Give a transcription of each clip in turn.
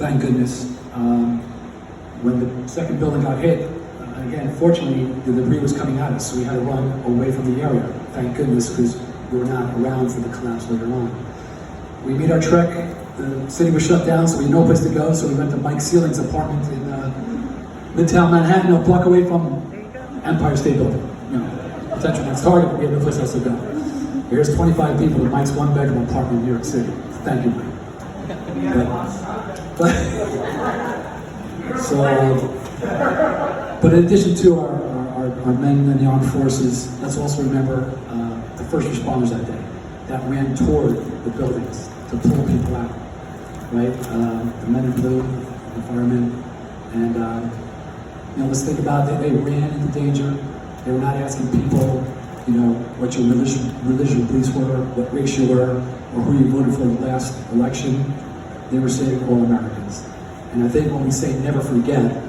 thank goodness. When the second building got hit, again, fortunately, the debris was coming at us, so we had to run away from the area. Thank goodness, because we were not around for the collapse later on. We made our trek. The city was shut down, so we had no place to go, so we went to Mike Sealing's apartment in Midtown Manhattan, a block away from Empire State Building. You know, Central Mass Target, but we had no place else to go. Here's 25 people in Mike's one-bedroom apartment in New York City. Thank you, Mike. But in addition to our men in the armed forces, let's also remember the first responders that day that ran toward the buildings to pull people out, right? The men in blue, the firemen, and you know, let's think about it. They ran into danger. They were not asking people, you know, what your religious beliefs were, what race you were, or who you voted for in the last election. They were saving all Americans. And I think when we say never forget,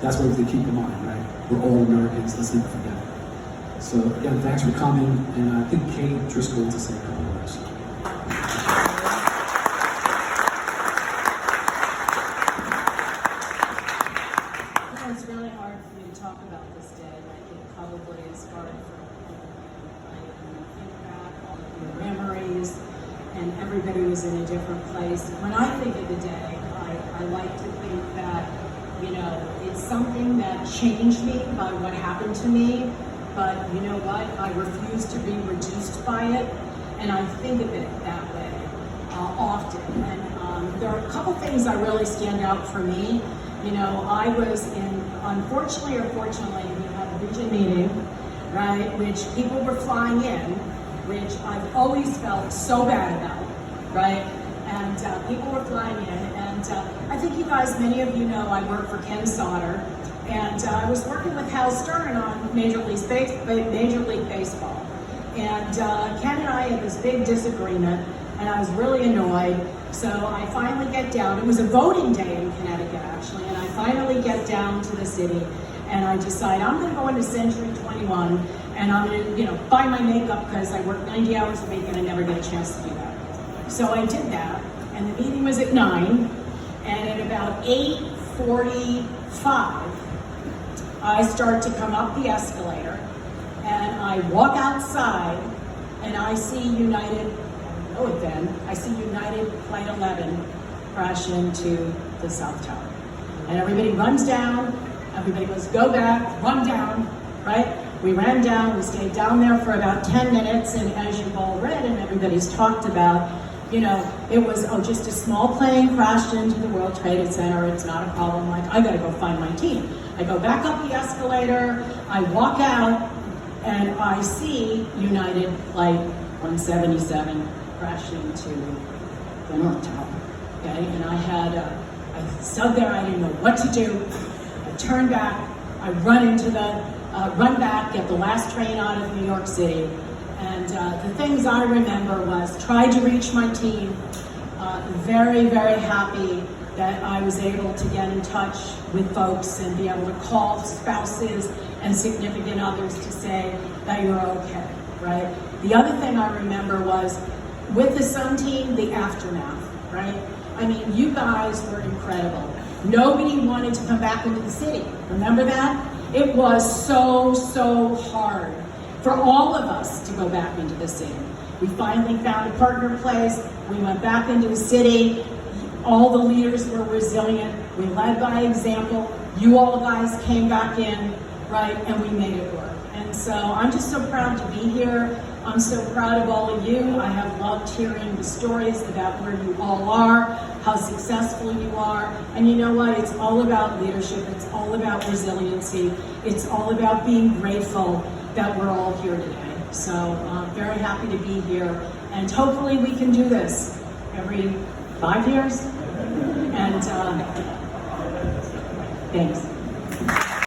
that's what we have to keep in mind, right? We're all Americans, let's never forget. So again, thanks for coming, and I think Kate Driscoll wants to say a couple of words. It's really hard for me to talk about this day. Like, it probably is hard for people to think back all of your memories, and everybody was in a different place. When I think of the day, I like to think that, you know, it's something that changed me by what happened to me, but you know what? I refuse to be reduced by it, and I think of it that way often. And there are a couple things that really stand out for me. You know, I was in, unfortunately or fortunately, we had a region meeting, right, which people were flying in, which I've always felt so bad about, right? And people were flying in, and I think you guys, many of you know, I work for Ken Sauter, and I was working with Hal Stern on Major League Baseball. And Ken and I had this big disagreement, and I was really annoyed. So I finally get down. It was a voting day in Connecticut, actually, and I finally get down to the city, and I decide I'm going to go into Century 21, and I'm going to, you know, buy my makeup because I work 90 hours a week and I never get a chance to do that. So I did that, and the meeting was at 9, and at about 8:45, I start to come up the escalator, and I walk outside, and I see United, I see United Flight 11 crash into the South Tower. And everybody runs down, everybody goes, go back, run down, right? We ran down, we stayed down there for about 10 minutes, and as you've all read and everybody's talked about, you know, it was, just a small plane crashed into the World Trade Center, it's not a problem, like, I gotta go find my team. I go back up the escalator, I walk out, and I see United Flight 177 crash into the North Tower, okay? And I stood there, I didn't know what to do. I turn back, I run back, get the last train out of New York City. And the things I remember was tried to reach my team, very, very happy that I was able to get in touch with folks and be able to call spouses and significant others to say that you're okay, right? The other thing I remember was with the Sun team, the aftermath, right? I mean, you guys were incredible. Nobody wanted to come back into the city. Remember that? It was so hard for all of us to go back into the city. We finally found a partner place. We went back into the city. All the leaders were resilient. We led by example. You all guys came back in, right? And we made it work. And so I'm just so proud to be here. I'm so proud of all of you. I have loved hearing the stories about where you all are, how successful you are. And you know what? It's all about leadership. It's all about resiliency. It's all about being grateful that we're all here today. So I'm very happy to be here. And hopefully we can do this every 5 years. And thanks.